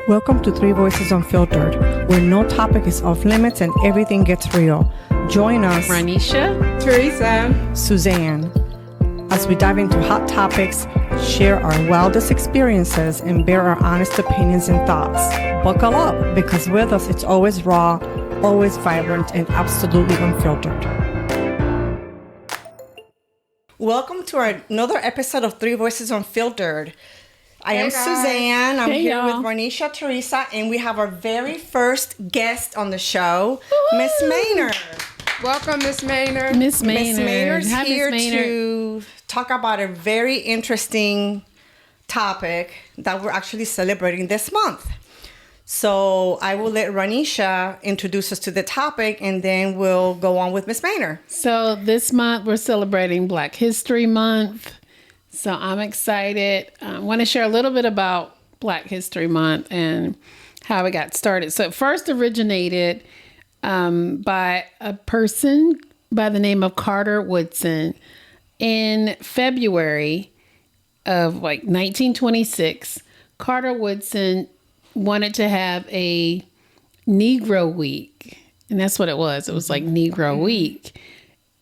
Welcome to Three Voices Unfiltered, where no topic is off limits and everything gets real. Join us, Ronisha, Theresa, Suzanne, as we dive into hot topics, share our wildest experiences, and bear our honest opinions and thoughts. Buckle up, because with us it's always raw, always vibrant, and absolutely unfiltered. Welcome to another episode of Three Voices Unfiltered. I am Suzanne. I'm here with Ronisha, Theresa, and we have our very first guest on the show, Miss Maynard. Welcome, Miss Maynard. Miss Maynard's here to talk about a very interesting topic that we're actually celebrating this month. So I will let Ronisha introduce us to the topic, and then we'll go on with Miss Maynard. So this month we're celebrating Black History Month. So I'm excited. I want to share a little bit about Black History Month and how it got started. So it first originated by a person by the name of Carter Woodson in February of 1926. Carter Woodson wanted to have a Negro Week, and that's what it was. It was like Negro Week.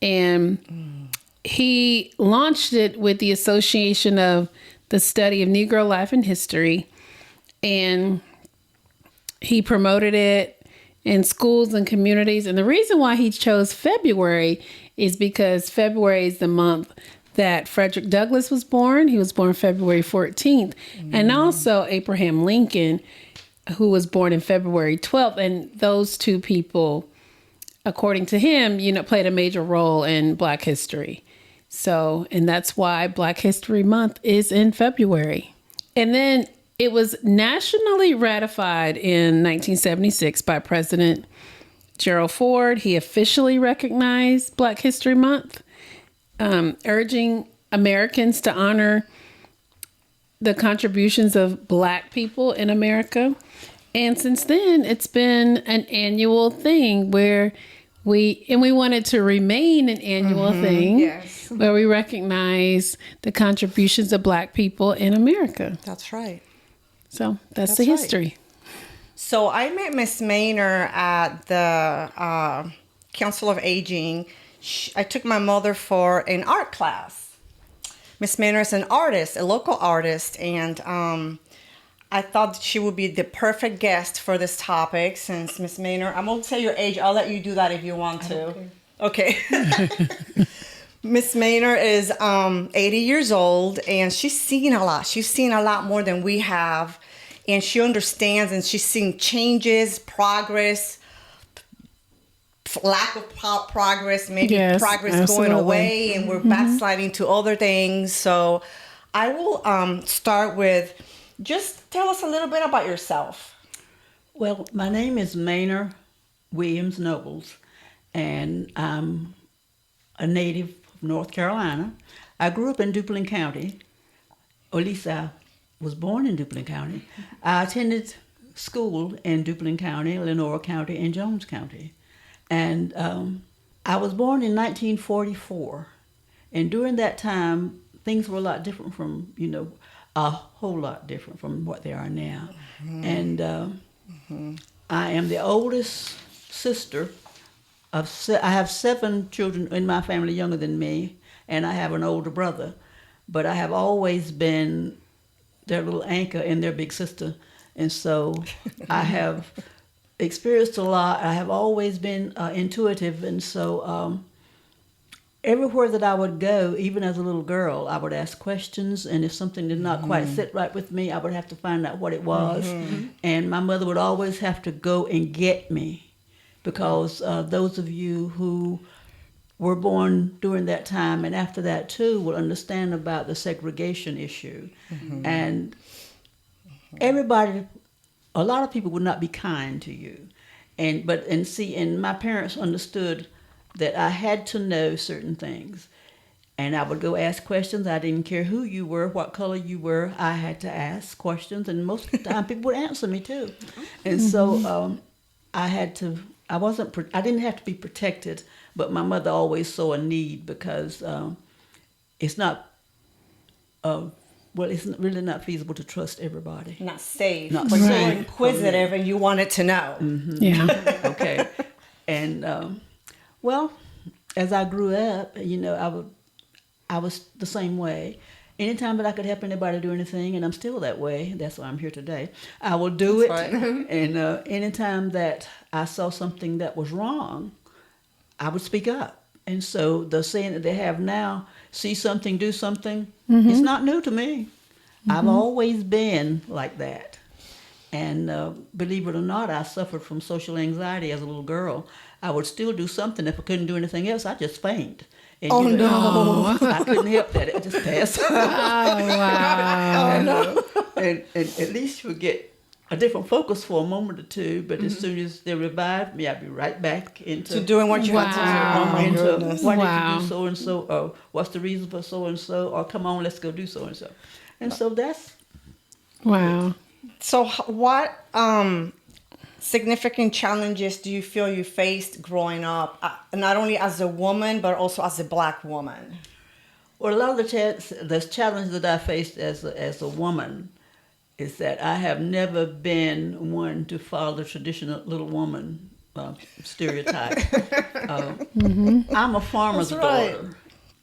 And he launched it with the Association of the Study of Negro Life and History, and he promoted it in schools and communities. And the reason why he chose February is because February is the month that Frederick Douglass was born. He was born February 14th. And also Abraham Lincoln, who was born in February 12th. And those two people, according to him, played a major role in Black history. So, and that's why Black History Month is in February. And then it was nationally ratified in 1976 by President Gerald Ford. He officially recognized Black History Month, urging Americans to honor the contributions of Black people in America. And since then, it's been an annual thing where we want it to remain an annual thing. Yes. Where we recognize the contributions of Black people in America. That's right. So that's the history. Right. So I met Miss Maynard at the Council of Aging. I took my mother for an art class. Miss Maynard is an artist, a local artist, and I thought she would be the perfect guest for this topic. Since Miss Maynard, I'm going to say your age. I'll let you do that if you want to. Okay. Miss Maynard is 80 years old, and she's seen a lot. She's seen a lot more than we have, and she understands, and she's seen changes, progress, lack of progress, maybe progress absolutely. going away, and we're backsliding to other things. So I will start with, just tell us a little bit about yourself. Well, my name is Maynard Williams Nobles, and I'm a native of North Carolina. I grew up in Duplin County, or at least I was born in Duplin County. I attended school in Duplin County, Lenore County, and Jones County. And I was born in 1944. And during that time, things were a lot different from, a whole lot different from what they are now. And I am the oldest sister I have 7 children in my family younger than me, and I have an older brother. But I have always been their little anchor and their big sister. And so I have experienced a lot. I have always been intuitive. And so everywhere that I would go, even as a little girl, I would ask questions. And if something did not quite sit right with me, I would have to find out what it was. And my mother would always have to go and get me. Because those of you who were born during that time and after that too will understand about the segregation issue. And everybody, a lot of people would not be kind to you. And my parents understood that I had to know certain things. And I would go ask questions. I didn't care who you were, what color you were. I had to ask questions, and most of the time people would answer me too. And so I didn't have to be protected, but my mother always saw a need because it's not well, it's really not feasible to trust everybody. Not safe. Not but you were safe. inquisitive and you wanted to know. Yeah. Okay. And, well, as I grew up, I was the same way. Anytime that I could help anybody do anything, and I'm still that way, that's why I'm here today, I will do it. That's right. And anytime that I saw something that was wrong, I would speak up. And so the saying that they have now, see something, do something, it's not new to me. I've always been like that. And believe it or not, I suffered from social anxiety as a little girl. I would still do something. If I couldn't do anything else, I'd just faint. And, No. I couldn't help that. It just passed. Oh, wow. And at least you would get a different focus for a moment or two, but as soon as they revived me, I'd be right back into To doing what you had to do. Oh my into goodness. why Wow. did you do so and so, or what's the reason for so and so, or come on, let's go do so and so. And so that's Wow. So what significant challenges do you feel you faced growing up, not only as a woman, but also as a Black woman? well, a lot of the challenge that I faced as a woman is that I have never been one to follow the traditional little woman stereotype. I'm a farmer's That's right. daughter.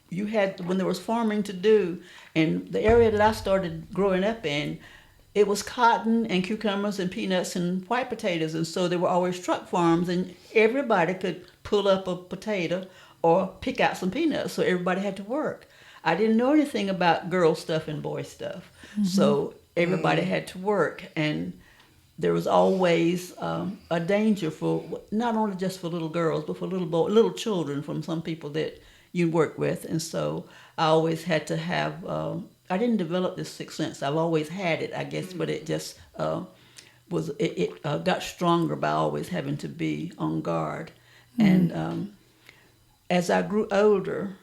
You had, when there was farming to do, and the area that I started growing up in, it was cotton and cucumbers and peanuts and white potatoes, and so there were always truck farms, and everybody could pull up a potato or pick out some peanuts, so everybody had to work. I didn't know anything about girl stuff and boy stuff, so everybody had to work, and there was always a danger for not only just for little girls, but for little children from some people that you work with, and so I always had to have. I didn't develop this sixth sense. I've always had it, I guess, but it just got stronger by always having to be on guard. And as I grew older,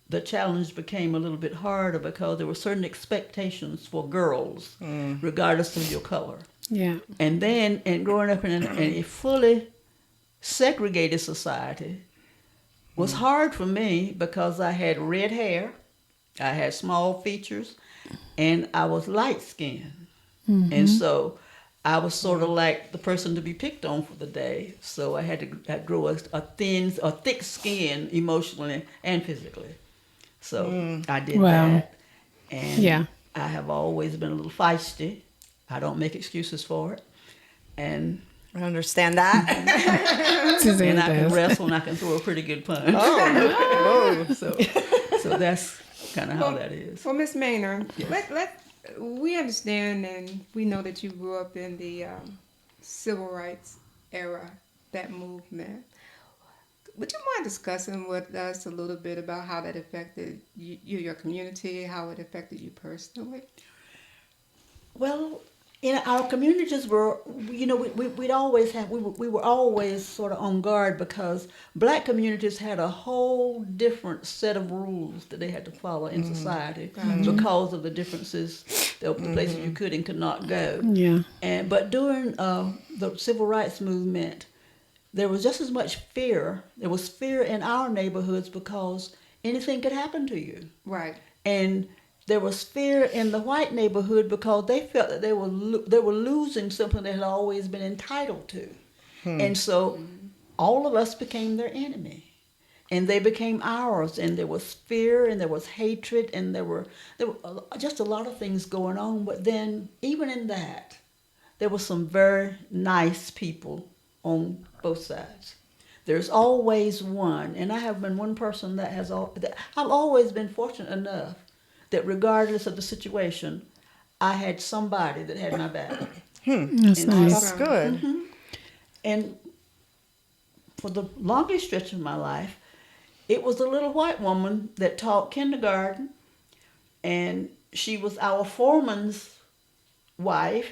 the challenge became a little bit harder because there were certain expectations for girls, regardless of your color. Yeah. And then, and growing up in a fully segregated society was hard for me because I had red hair, I had small features, and I was light-skinned. And so I was sort of like the person to be picked on for the day. So I had to grow a thick skin emotionally and physically. So I did that. And I have always been a little feisty. I don't make excuses for it. And I understand that. Suzanne and I can does. wrestle and I can throw a pretty good punch. So that's kind of how that is. Well, Miss Maynard, we understand and we know that you grew up in the civil rights era, that movement. Would you mind discussing with us a little bit about how that affected you, your community, how it affected you personally? Well, our communities were, we were always sort of on guard because Black communities had a whole different set of rules that they had to follow in society because of the differences, the places you could and could not go. Yeah. But during the civil rights movement, there was just as much fear. There was fear in our neighborhoods because anything could happen to you. Right. And there was fear in the white neighborhood because they felt that they were losing something they had always been entitled to. And so all of us became their enemy. And they became ours. And there was fear and there was hatred and there were just a lot of things going on. But then even in that, there were some very nice people on both sides. There's always one. And I have been one person that I've always been fortunate enough that regardless of the situation, I had somebody that had my back. That's nice. That's good. And for the longest stretch of my life, it was a little white woman that taught kindergarten, and she was our foreman's wife,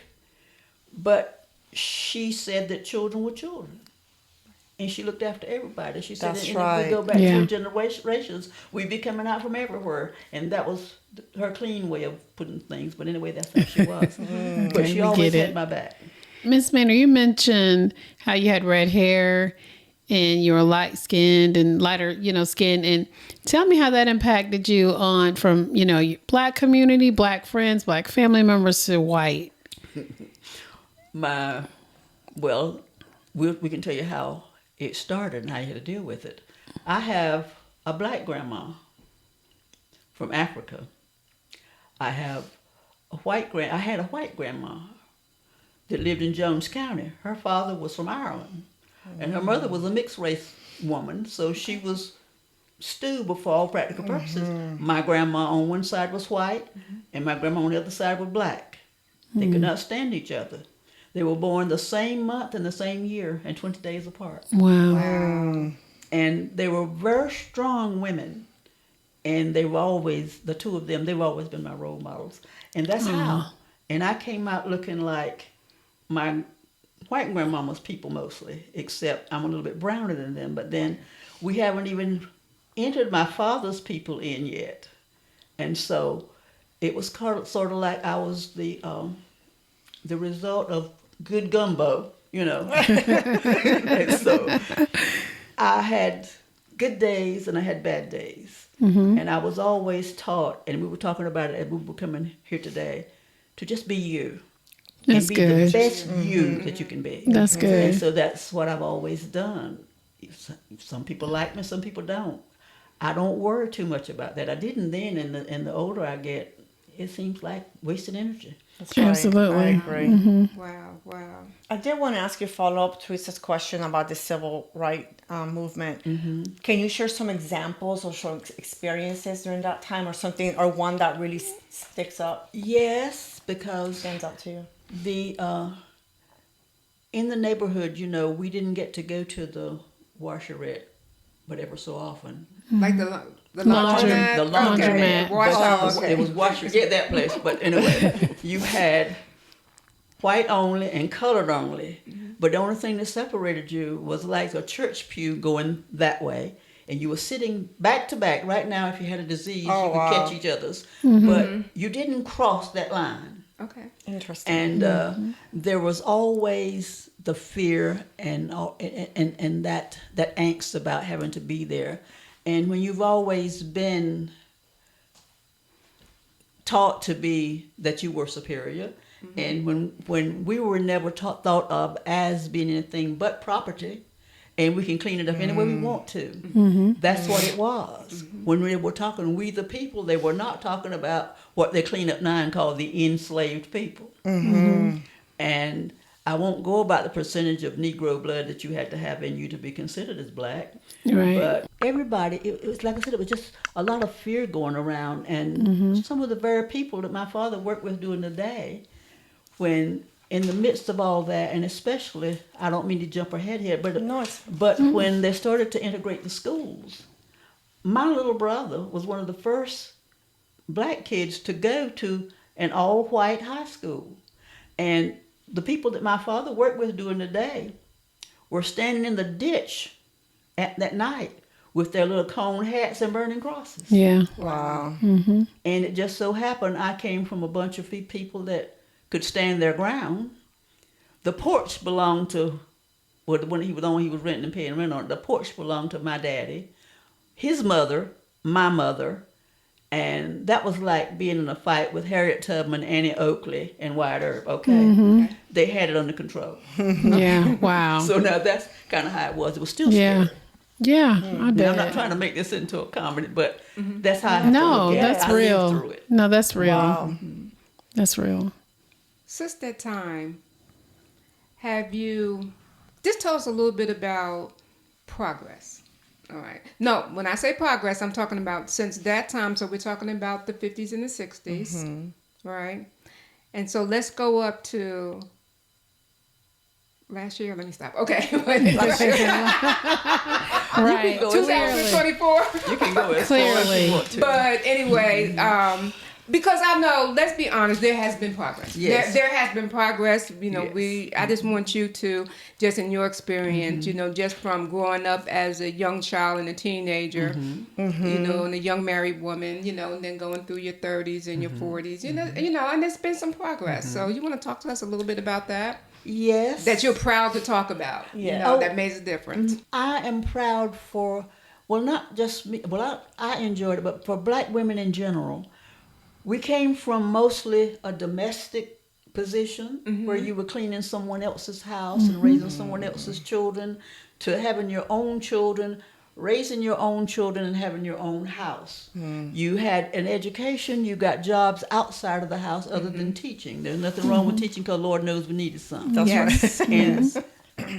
but she said that children were children. And she looked after everybody. She said, That's and right. if we go back 2 generations, we'd be coming out from everywhere. And that was her clean way of putting things. But anyway, that's how she was. But she always had my back. Miss Maynard, you mentioned how you had red hair and you're light skinned and lighter, skin. And tell me how that impacted you on from, your Black community, Black friends, Black family members to white. Well, we can tell you how it started and how you had to deal with it. I have a Black grandma from Africa. I had a white grandma that lived in Jones County. Her father was from Ireland, and her mother was a mixed race woman, so she was stew for all practical purposes. My grandma on one side was white, and my grandma on the other side was Black. They could not stand each other. They were born the same month and the same year and 20 days apart. Wow. And they were very strong women. And they were always, the two of them, they've always been my role models. And that's how. And I came out looking like my white grandmama's people mostly, except I'm a little bit browner than them. But then we haven't even entered my father's people in yet. And so it was sort of like I was the result of good gumbo, And so I had good days and I had bad days. And I was always taught, and we were talking about it as we were coming here today, to just be you. That's and be good. the best you that you can be. That's good. And so that's what I've always done. Some people like me, some people don't. I don't worry too much about that. I didn't then, and the older I get, it seems like wasted energy. That's right. Absolutely. I agree. Wow. I did want to ask you a follow-up to Teresa's question about the civil rights movement. Can you share some examples or some experiences during that time, or something, or one that really sticks up? Yes, because Stands out to you. In the neighborhood, we didn't get to go to the washerette, but ever so often. Like the laundromat? The laundromat. Okay. Wash It was washer. Yeah, that place. But anyway, you had white only and colored only. But the only thing that separated you was like a church pew going that way. And you were sitting back to back. Right now, if you had a disease, you could catch each other's. But you didn't cross that line. Okay. Interesting. And there was always the fear and that angst about having to be there. And when you've always been taught to be that you were superior, and when we were never thought of as being anything but property, and we can clean it up any way we want to. That's what it was. When we were talking we the people, they were not talking about what they clean up now and call the enslaved people. And I won't go about the percentage of Negro blood that you had to have in you to be considered as Black. Right. But everybody, it was like I said, it was just a lot of fear going around. And some of the very people that my father worked with during the day, when in the midst of all that, and especially, I don't mean to jump ahead here, but when they started to integrate the schools, my little brother was one of the first Black kids to go to an all-white high school. And the people that my father worked with during the day were standing in the ditch at that night with their little cone hats and burning crosses. Yeah. Wow. And it just so happened I came from a bunch of people that could stand their ground. The porch belonged to, well, the one he was on, he was renting and paying rent on. The porch belonged to my daddy, his mother, my mother, and that was like being in a fight with Harriet Tubman, Annie Oakley, and Wyatt Earp. Okay, they had it under control. Yeah. Wow. So now that's kind of how it was. It was still scary. Yeah. I And bet. I'm not trying to make this into a comedy, but that's how I have to No, look at that's it. I real. lived through it. No, that's real. Wow. That's real. Since that time, have you just tell us a little bit about progress? All right. No, when I say progress, I'm talking about since that time. So we're talking about the 50s and the 60s, right? And so let's go up to last year. Let me stop. Okay. Right. Clearly. 2024. You can go as far as you want to. But anyway, because I know, let's be honest, there has been progress. Yes. There has been progress. Yes. I just want you to, just in your experience, just from growing up as a young child and a teenager, and a young married woman, and then going through your 30s and your 40s, and there's been some progress. So you want to talk to us a little bit about that? Yes. that you're proud to talk about? Yeah. You know, Oh. that makes a difference. I am proud for, well, not just me, well, I enjoyed it, but for black women in general. We came from mostly a domestic position where you were cleaning someone else's house and raising someone else's children, to having your own children, raising your own children, and having your own house. You had an education, you got jobs outside of the house other than teaching. There's nothing wrong with teaching, because Lord knows we needed some. That's Yes. right. And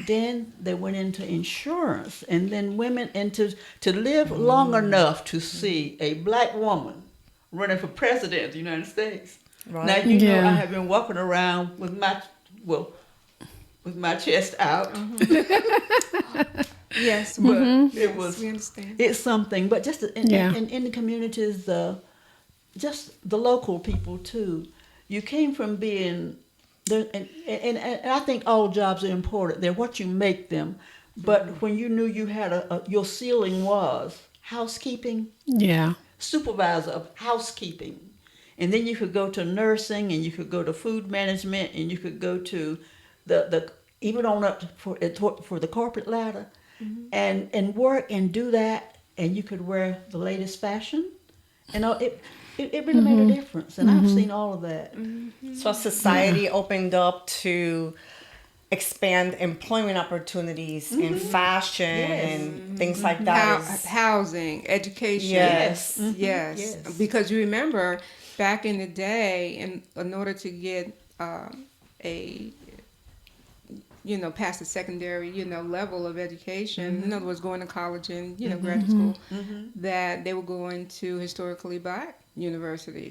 then they went into insurance, and then women into to live long enough to see a black woman running for president of the United States. Right. Now you know Yeah. I have been walking around with my chest out. Yes, But yes, it was we understand. it's something. But just Yeah. in the communities, just the local people too. You came from being there, and I think all jobs are important. They're what you make them. But when you knew you had your ceiling was housekeeping, Yeah. supervisor of housekeeping, and then you could go to nursing, and you could go to food management, and you could go to the even on up for the corporate ladder, and work and do that, and you could wear the latest fashion, and it really made a difference, and I've seen all of that. So society opened up to expand employment opportunities in fashion and things like that. Housing, education. Yes. Yes. Yes. Because you remember back in the day, in order to get past the secondary, level of education, in other words, going to college and, graduate school, that they were going to historically black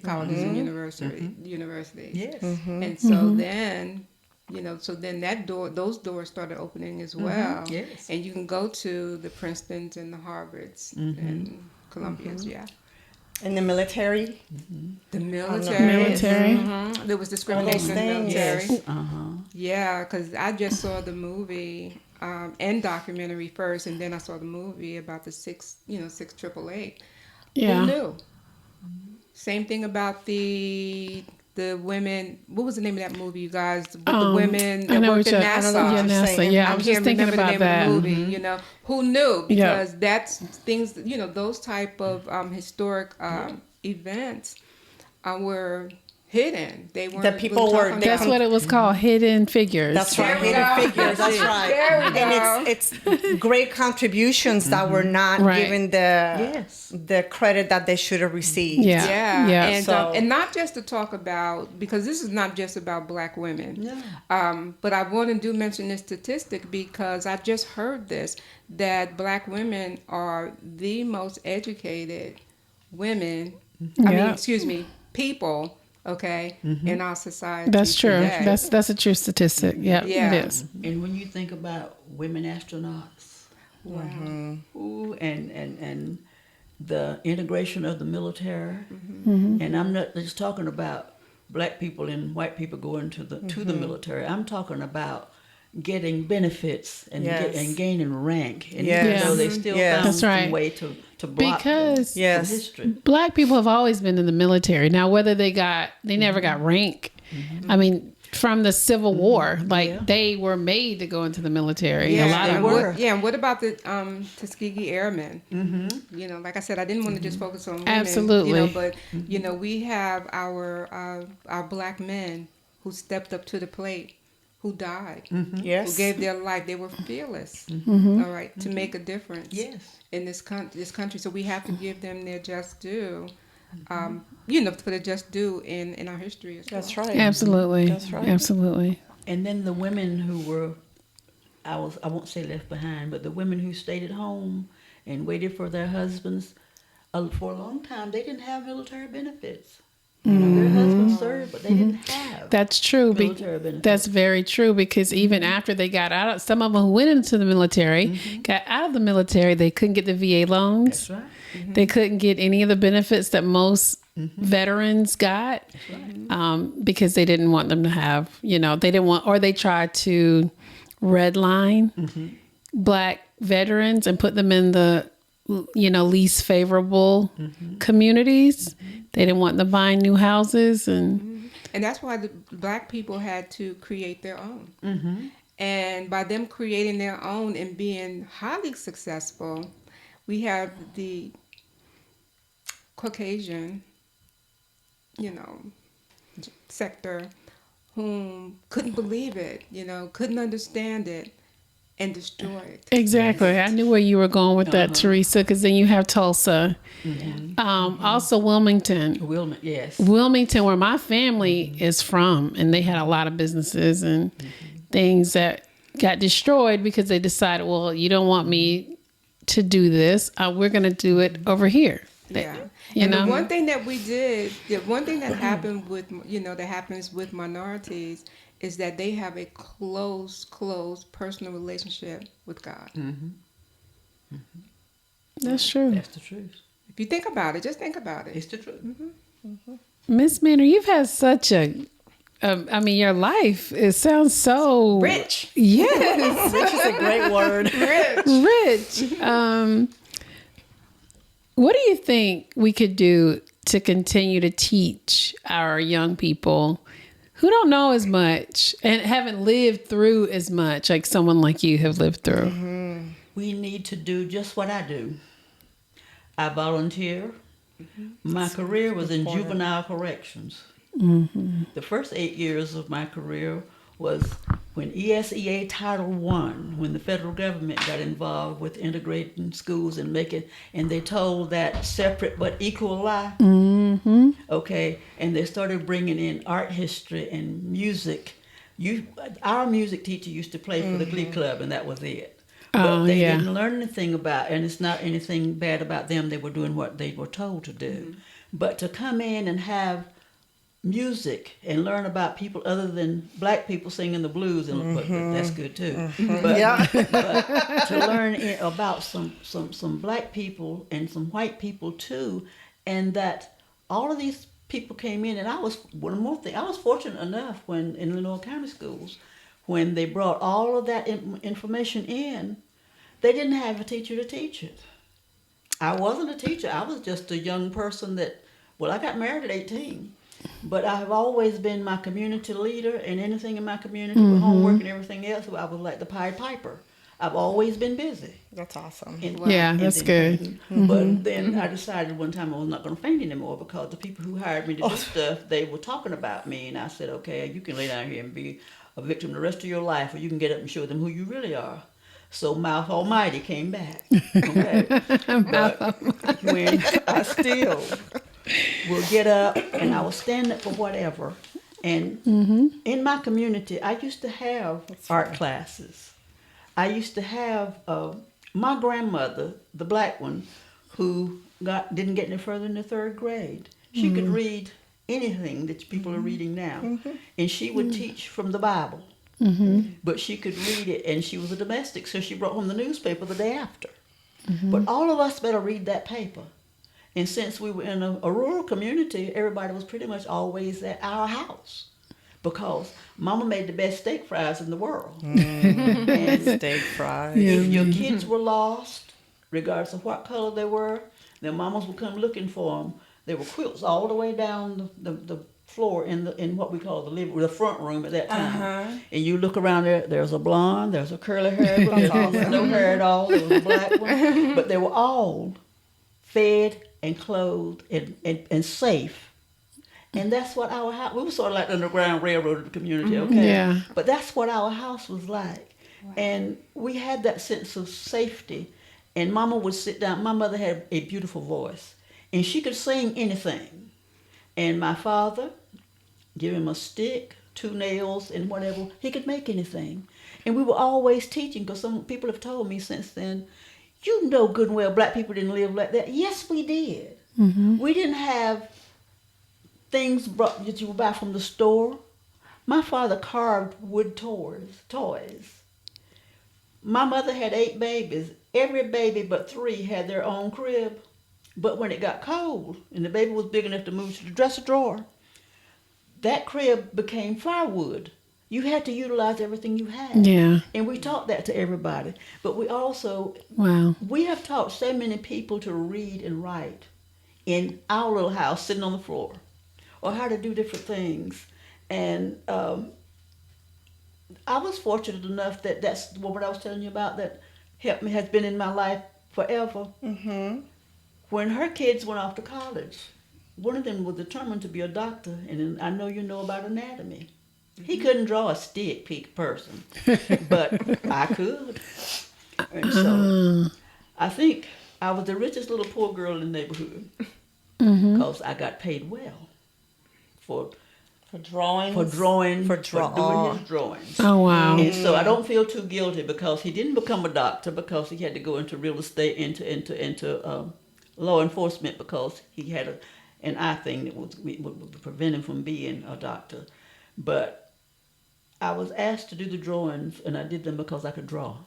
colleges and universities. Yes. And so then, those doors started opening as well. Yes. And you can go to the Princetons and the Harvards and Columbias, yeah. In the military, The military. Military. There was discrimination in the things. military. Yes. Yeah, because I just saw the movie and documentary first, and then I saw the movie about the 688. Yeah. Who knew? Same thing about the women. What was the name of that movie, you guys? With the women I that know worked what in you're- I know NASA. what Yeah, you're NASA. saying. Yeah, I I was can't just thinking remember the about name that. of the movie. Who knew? Yeah. Because that's things, those type of historic events were hidden. They weren't. That people really were- talking they- That's about. what it was called, Hidden Figures. that's right. There we Hidden go. figures. That's right. There we go. And it's great contributions that were not Right. given Yes. the credit that they should have received. Yeah. Yeah, Yeah. and So- and not just to talk about, because this is not just about black women. No. But I want to mention this statistic because I just heard this, that black women are the most educated women. Yeah. People. Okay, in our society. That's true. today. That's a true statistic. Yeah, Yeah. it is. And when you think about women astronauts, Wow. ooh, and the integration of the military, Mm-hmm. and I'm not just talking about black people and white people going to the military. I'm talking about getting benefits and Yes. and gaining rank, and Yes. even though they still Yes. found That's some right. way to block Because- them Yes. from history. Black people have always been in the military. Now, whether they never got rank. I mean, from the Civil War, like they were made to go into the military. Yeah, A lot of and them were. and what about the Tuskegee Airmen? Like I said, I didn't want to just focus on women. Absolutely. But we have our black men who stepped up to the plate, who died, who Yes. gave their life. They were fearless. All right, to make a difference. Yes. In this country, so we have to give them their just due. For the just due in our history as well. That's right. Absolutely. That's right. Absolutely. And then the women who were, I won't say left behind, but the women who stayed at home and waited for their husbands, for a long time, they didn't have military benefits. Their husbands served, but they didn't have. That's true. Military benefits. That's very true because even after they got out, some of them who went into the military, got out of the military, they couldn't get the VA loans. That's right. They couldn't get any of the benefits that most veterans got because they didn't want them to have, they didn't want, or they tried to redline black veterans and put them in the, least favorable communities. They didn't want them buying new houses. And And that's why the black people had to create their own. Mm-hmm. And by them creating their own and being highly successful, we have the Caucasian, you know, sector whom couldn't believe it, couldn't understand it and destroy it. Exactly. I knew where you were going with that, Theresa, because then you have Tulsa. Also Wilmington. Yes. Wilmington, where my family is from, and they had a lot of businesses and things that got destroyed because they decided, well, you don't want me to do this. We're going to do it over here. Yeah. You And know? the one thing that we did, the one thing that happened with, that happens with minorities is that they have a close personal relationship with God. That's true. That's the truth. If you think about it, just think about it. It's the truth. Miss Manor, you've had such your life, it sounds so Rich. Yes. Rich is a great word. Rich. What do you think we could do to continue to teach our young people who don't know as much and haven't lived through as much like someone like you have lived through? We need to do just what I do. I volunteer. My career was in juvenile corrections. The first 8 years of my career was when ESEA Title I, when the federal government got involved with integrating schools and they told that separate but equal lie. Okay, and they started bringing in art history and music. Our music teacher used to play for the Glee Club, and that was it. But they didn't learn anything about, and it's not anything bad about them. They were doing what they were told to do. But to come in and have music and learn about people other than black people singing the blues, and but that's good too. But to learn about some black people and some white people too, and that all of these people came in. And I was fortunate enough when in Lenore County schools, when they brought all of that information in, they didn't have a teacher to teach it. I wasn't a teacher. I was just a young person I got married at 18. But I have always been my community leader, and anything in my community with homework and everything else, I was like the Pied Piper. I've always been busy. That's awesome. That's good. But then I decided one time I was not going to faint anymore because the people who hired me to do stuff, they were talking about me. And I said, okay, you can lay down here and be a victim the rest of your life, or you can get up and show them who you really are. So Mouth Almighty came back. Okay? But when I still will get up and I will stand up for whatever. And in my community, I used to have art classes. I used to have my grandmother, the black one, who didn't get any further than the third grade. She could read anything that people are reading now. And she would teach from the Bible. But she could read it, and she was a domestic, so she brought home the newspaper the day after. But all of us better read that paper. And since we were in a rural community, everybody was pretty much always at our house because Mama made the best steak fries in the world. And Steak fries. if your kids were lost, regardless of what color they were, their mamas would come looking for them. There were quilts all the way down the floor in what we call the front room at that time. And you look around there's a blonde, there's a curly hair, there's no hair at all, there was a black one. But they were all fed and clothed and safe. And that's what our house, we were sort of like the Underground Railroad of the community, okay? Yeah. But that's what our house was like. Wow. And we had that sense of safety. And Mama would sit down. My mother had a beautiful voice. And she could sing anything. And my father, give him a stick, 2 nails, and whatever, he could make anything. And we were always teaching, because some people have told me since then, you know good and well black people didn't live like that. Yes, we did. We didn't have things brought that you would buy from the store. My father carved wood toys. My mother had 8 babies. Every baby but 3 had their own crib. But when it got cold and the baby was big enough to move to the dresser drawer, that crib became firewood. You had to utilize everything you had. Yeah. And we taught that to everybody. But we also, we have taught so many people to read and write in our little house sitting on the floor, or how to do different things. And I was fortunate enough that that's what I was telling you about that helped me, has been in my life forever. Mm-hmm. When her kids went off to college, one of them was determined to be a doctor, and I know you know about anatomy. He couldn't draw a stick peak person, but I could. And so I think I was the richest little poor girl in the neighborhood because I got paid well for For drawings. for draw. doing his drawings. Oh, wow. And so I don't feel too guilty because he didn't become a doctor because he had to go into real estate, into law enforcement because he had an eye thing that would prevent him from being a doctor. But I was asked to do the drawings, and I did them because I could draw.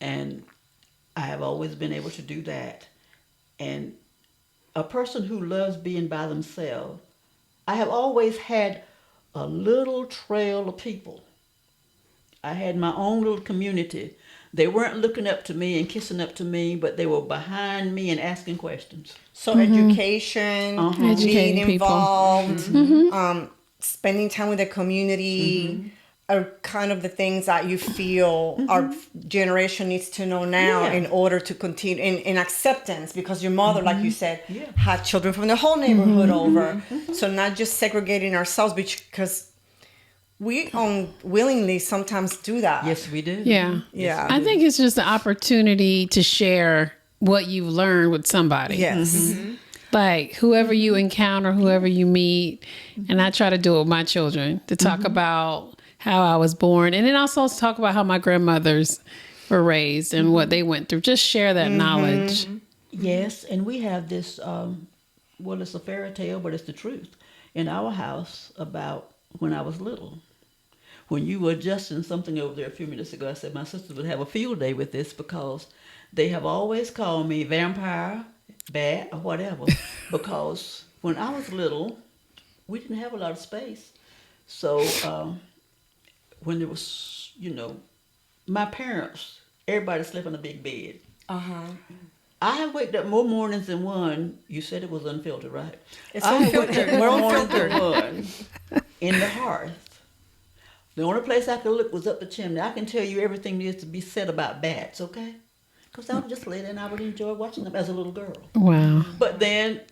And I have always been able to do that. And a person who loves being by themselves, I have always had a little trail of people. I had my own little community. They weren't looking up to me and kissing up to me, but they were behind me and asking questions. So education, Educating being people. involved, spending time with the community are kind of the things that you feel our generation needs to know now Yeah. in order to continue in acceptance, because your mother, like you said, Yeah. had children from the whole neighborhood over. So not just segregating ourselves, because we unwillingly sometimes do that. Yes, we do. Yeah. Yeah. I think it's just an opportunity to share what you've learned with somebody. Yes. Like whoever you encounter, whoever you meet. And I try to do it with my children to talk about how I was born. And then also talk about how my grandmothers were raised and what they went through. Just share that knowledge. Yes, and we have this, well, it's a fairy tale, but it's the truth, in our house about when I was little. When you were adjusting something over there a few minutes ago, I said my sisters would have a field day with this because they have always called me vampire, bat, or whatever. Because when I was little, we didn't have a lot of space. So when there was, my parents, everybody slept in a big bed. I have waked up more mornings than one. You said it was unfiltered, right? It's I have unfiltered. waked up We're more mornings unfiltered. than one in the hearth. The only place I could look was up the chimney. I can tell you everything there is to be said about bats, okay? Because I would just lay there and I would enjoy watching them as a little girl. Wow. But then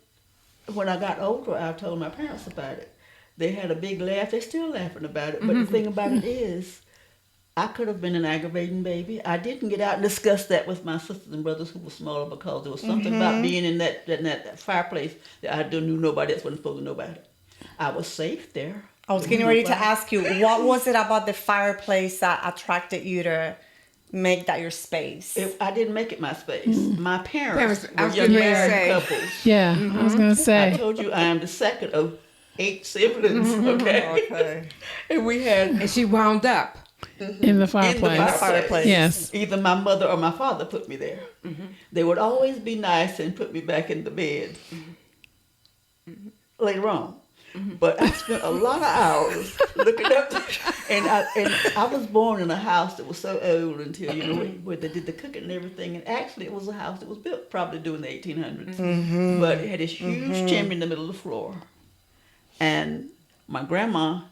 when I got older, I told my parents about it. They had a big laugh. They're still laughing about it. But the thing about it is, I could have been an aggravating baby. I didn't get out and discuss that with my sisters and brothers who were smaller because there was something about being in that fireplace that I knew nobody else wasn't supposed to know about it. I was safe there. I was getting ready to ask you, what was it about the fireplace that attracted you to make that your space? I didn't make it my space. My parents I were was young getting ready to married say. couples. Yeah, I was going to I say. told you I am the second of 8 siblings, okay? Okay. And we had And she wound up. In the fireplace. fireplace. Yes. either my mother or my father put me there. They would always be nice and put me back in the bed later on. But I spent a lot of hours looking up, and I was born in a house that was so old until where they did the cooking and everything. And actually, it was a house that was built probably during the 1800s, but it had this huge chimney in the middle of the floor. And my grandma,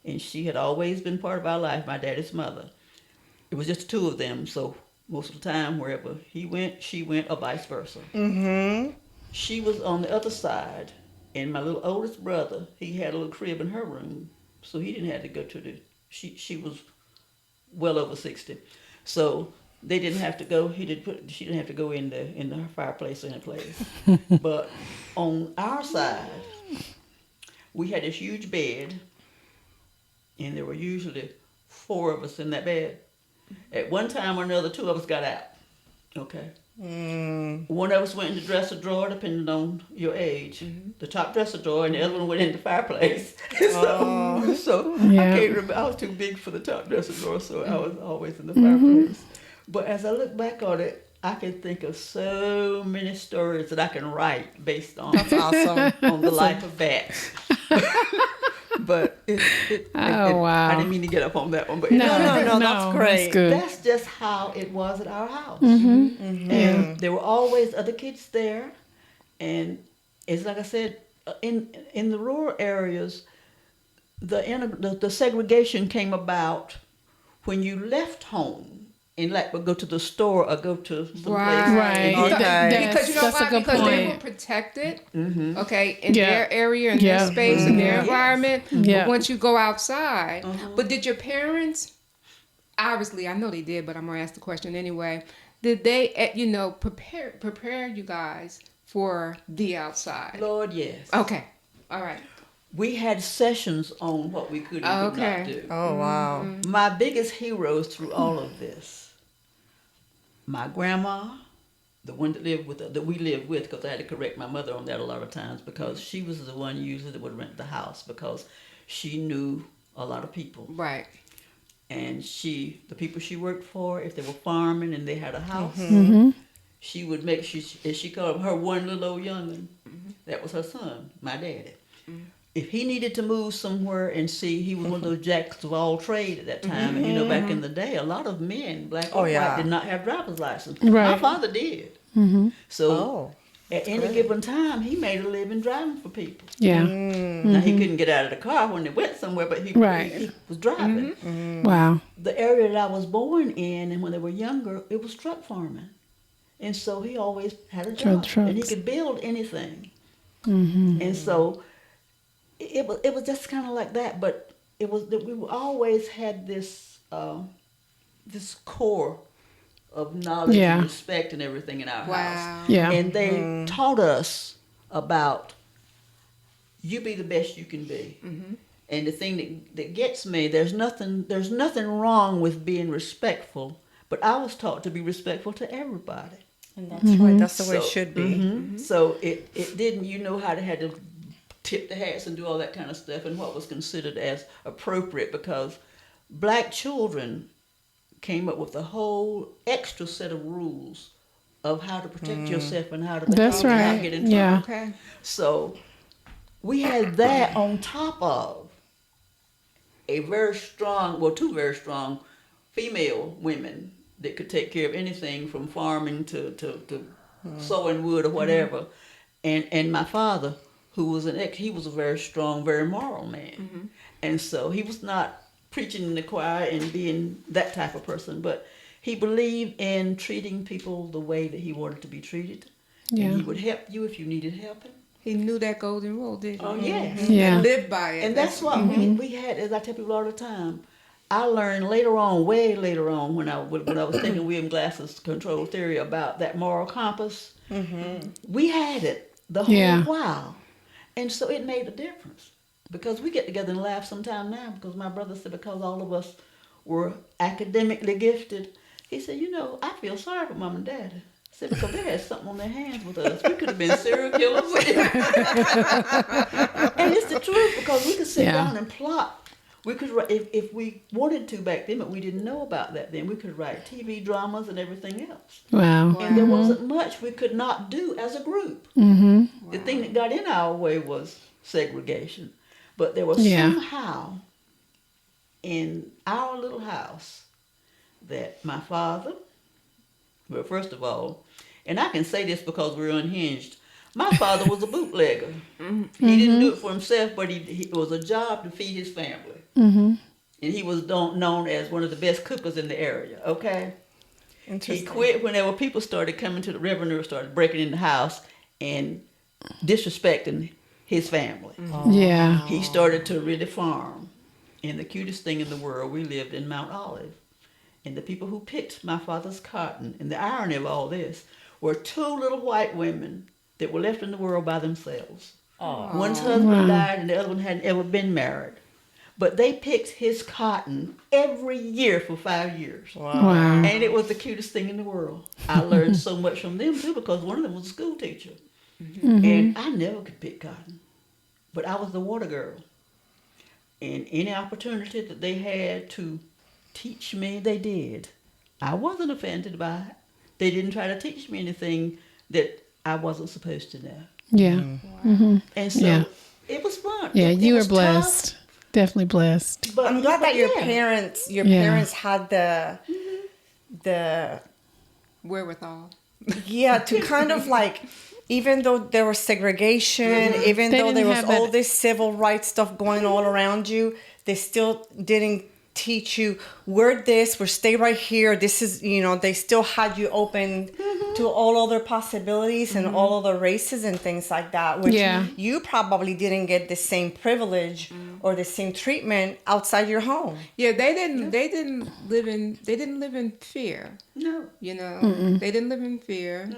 and she had always been part of our life. My daddy's mother. It was just the two of them, so most of the time, wherever he went, she went, or vice versa. She was on the other side. And my little oldest brother, he had a little crib in her room, so he didn't have to go to she was well over 60. So they didn't have to go, she didn't have to go in the fireplace or any place. But on our side, we had this huge bed, and there were usually 4 of us in that bed. At one time or another, 2 of us got out, okay? One of us went in the dresser drawer, depending on your age. The top dresser drawer, and the other one went in the fireplace. So Yeah. I can't remember. I was too big for the top dresser drawer, so I was always in the fireplace. But as I look back on it, I can think of so many stories that I can write based on That's awesome. on the life of bats. But Oh, wow. I didn't mean to get up on that one, but No, that's great. That's good. that's just how it was at our house. And there were always other kids there. And it's like I said, in the rural areas, the segregation came about when you left home and like would go to the store or go to some place. Right. Okay. Because you know That's a why? good Because they were point. protected, Mm-hmm. okay, in Yeah. their area, in Yeah. their space, in their Yes. environment. Yeah. But once you go outside, but did your parents? Obviously, I know they did, but I'm gonna ask the question anyway. Did they, prepare you guys for the outside? Lord, yes. Okay, all right. We had sessions on what we could and could not Okay. do. Oh, wow. My biggest heroes through all of this, my grandma, the one that we lived with, because I had to correct my mother on that a lot of times because she was the one usually that would rent the house because she knew a lot of people. Right. And the people she worked for, if they were farming and they had a house, she would make she called her one little old youngin'. That was her son, my daddy. If he needed to move somewhere and see, he was one of those jacks of all trade at that time. And you know, back in the day, a lot of men, black or white, did not have driver's license. Right. My father did. So at any given time, he made a living driving for people. Yeah. Now he couldn't get out of the car when they went somewhere, but he was driving. Wow. The area that I was born in, and when they were younger, it was truck farming, and so he always had a job, and he could build anything. And so it was just kind of like that. But it was that we always had this this core of knowledge and respect and everything in our house. Yeah. And they taught us about you be the best you can be. And the thing that gets me, there's nothing wrong with being respectful, but I was taught to be respectful to everybody. And that's right. That's the way it should be. So it didn't, had to tip the hats and do all that kind of stuff and what was considered as appropriate, because black children came up with a whole extra set of rules of how to protect yourself and how to That's not right. get in trouble. Yeah. Okay. So we had that on top of a very strong, well, two very strong female women that could take care of anything from farming to sewing wood or whatever. And my father, who was he was a very strong, very moral man. And so he was not preaching in the choir and being that type of person, but he believed in treating people the way that he wanted to be treated. Yeah. And he would help you if you needed helping. He knew that golden rule, didn't he? Oh, yes. Yeah. And lived by it. And that's what we had, as I tell people all the time. I learned later on, way later on, when I was thinking William Glass's control theory about that moral compass. We had it the whole while. And so it made a difference. Because we get together and laugh sometime now, because my brother said because all of us were academically gifted, he said, I feel sorry for Mom and Dad. I said, because they had something on their hands with us. We could have been serial killers. And it's the truth, because we could sit down and plot. We could write, if we wanted to back then, but we didn't know about that then, we could write TV dramas and everything else. Wow. And there wasn't much we could not do as a group. The thing that got in our way was segregation. But there was somehow in our little house that my father, well, first of all, and I can say this because we're unhinged, my father was a bootlegger. He didn't do it for himself, but it was a job to feed his family. And he was known as one of the best cookers in the area, okay? He quit whenever people started coming to the revenue, started breaking in the house and disrespecting his family. Yeah. He started to really farm. And the cutest thing in the world, we lived in Mount Olive. And the people who picked my father's cotton, and the irony of all this, were two little white women that were left in the world by themselves. One's husband died and the other one hadn't ever been married. But they picked his cotton every year for 5 years. Wow. And it was the cutest thing in the world. I learned so much from them too, because one of them was a school teacher. And I never could pick cotton. But I was the water girl. And any opportunity that they had to teach me, they did. I wasn't offended by it. They didn't try to teach me anything that I wasn't supposed to know. Yeah. And so it was fun. Yeah, It you were was blessed. tough, Definitely blessed. but I'm glad that your yeah. parents Yeah. parents had the wherewithal. Yeah, to kind of like, even though there was segregation, even They though there didn't was have all that- this civil rights stuff going all around you, they still didn't teach you, we're this, we're stay right here. This is, they still had you open to all other possibilities and all other races and things like that, which Yeah. you probably didn't get the same privilege or the same treatment outside your home. Yeah, they didn't live in fear. No. They didn't live in fear.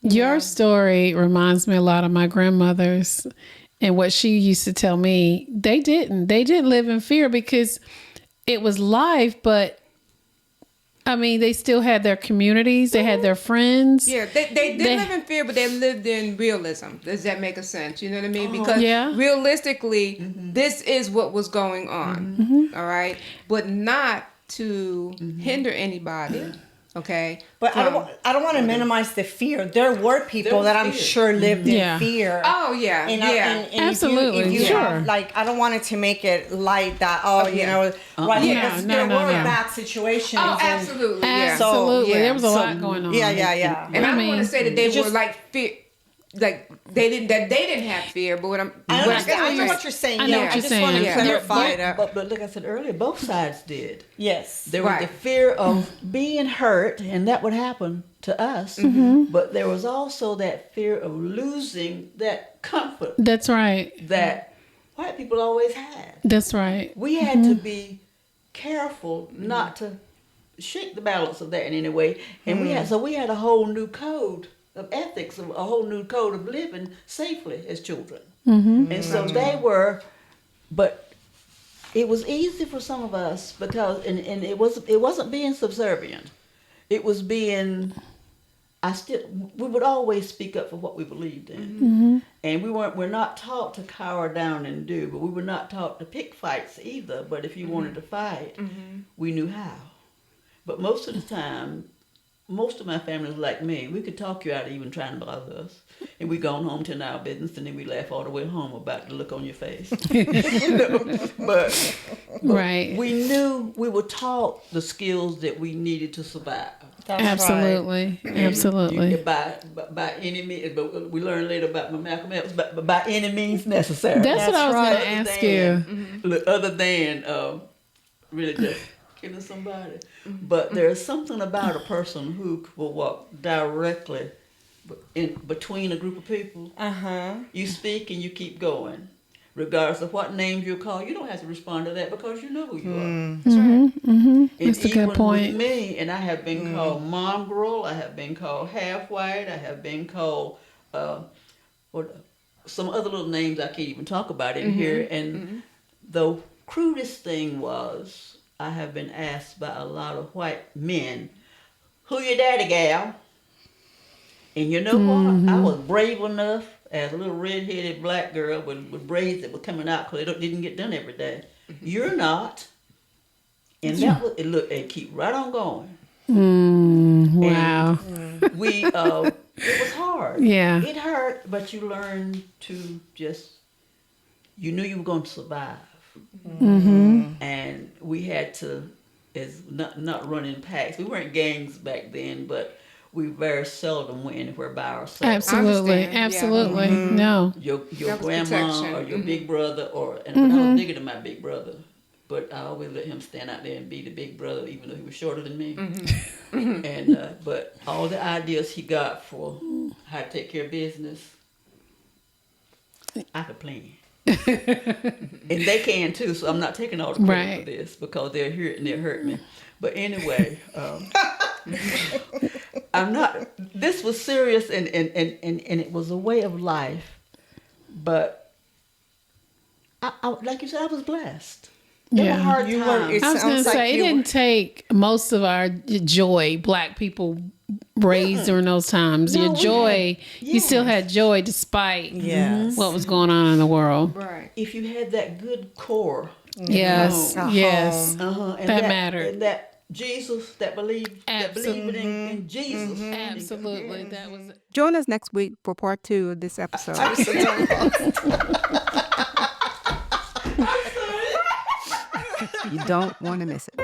Your story reminds me a lot of my grandmother's and what she used to tell me. They didn't live in fear because it was life, but I mean, they still had their communities. They had their friends. Yeah, they didn't live in fear, but they lived in realism. Does that make a sense? You know what I mean? Because realistically, this is what was going on. All right, but not to hinder anybody. Okay, But I don't want to minimize the fear. There were people that I'm sure lived in fear. Oh yeah, And yeah. Absolutely, if you sure. have, like, I don't want it to make it light that, right? Yeah. Because there No. were bad situations. Oh, and- absolutely. Yeah. Absolutely. So, there was a so- lot going on. Yeah. And I don't mean, want to say that they just- were like fear, like they didn't have fear. But what I'm, I what understand. I know what you're saying. I know what I you're just want to saying. clarify that. But like I said earlier, both sides did. Yes. There was Right. the fear of being hurt, and that would happen to us. But there was also that fear of losing that comfort That's right. that white people always had. That's right. We had to be careful not to shake the balance of that in any way. And we had a whole new code of ethics, a whole new code of living safely as children. And so they were, but it was easy for some of us because, and it wasn't being subservient. It was being, we would always speak up for what we believed in. And we're not taught to cower down and do, but we were not taught to pick fights either. But if you wanted to fight, we knew how. But most of the time, most of my family was like me. We could talk you out of even trying to bother us. And we gone home to our business, and then we laugh all the way home about the look on your face. But Right. we knew, we were taught the skills that we needed to survive. That's right. Absolutely. Absolutely. By any means, but we learned later about Malcolm X, but by any means necessary. That's what I was right. going to ask you. Other than really just killing somebody. But there's something about a person who will walk directly in between a group of people. You speak and you keep going. Regardless of what names you call, you don't have to respond to that because you know who you are. That's right. And That's a good even point. with me, and I have been called mongrel, I have been called half white, I have been called some other little names I can't even talk about in here. And the crudest thing was, I have been asked by a lot of white men, "Who your daddy, gal?" And you know what? I was brave enough as a little red-headed black girl with braids that were coming out because they didn't get done every day. You're not. And that was, it keep right on going. Wow. And we, it was hard. Yeah. It hurt, but you learned to just, you knew you were going to survive. And we had to, as not run in packs. We weren't gangs back then, but we very seldom went anywhere by ourselves. Absolutely. understand, yeah. Absolutely. No. Your That was grandma protection. or your big brother, and I was bigger than my big brother, but I always let him stand out there and be the big brother, even though he was shorter than me. And but all the ideas he got for how to take care of business, I could plan. And they can too, so I'm not taking all the credit Right. for this because they're here and they hurt me. But anyway, I'm not. This was serious, and it was a way of life. But I like you said, I was blessed. There Yeah. were hard You were- times. it I was going to sounds like say, it you didn't take most of our joy, black people raised during those times. No, Your we joy, had- you still yes. had joy despite Yes. what was going on in the world. Right. If you had that good core, Yes, At yes. home. and That mattered. and that Jesus, that believed in Jesus. Absolutely. That was Join us next week for part 2 of this episode. You don't want to miss it.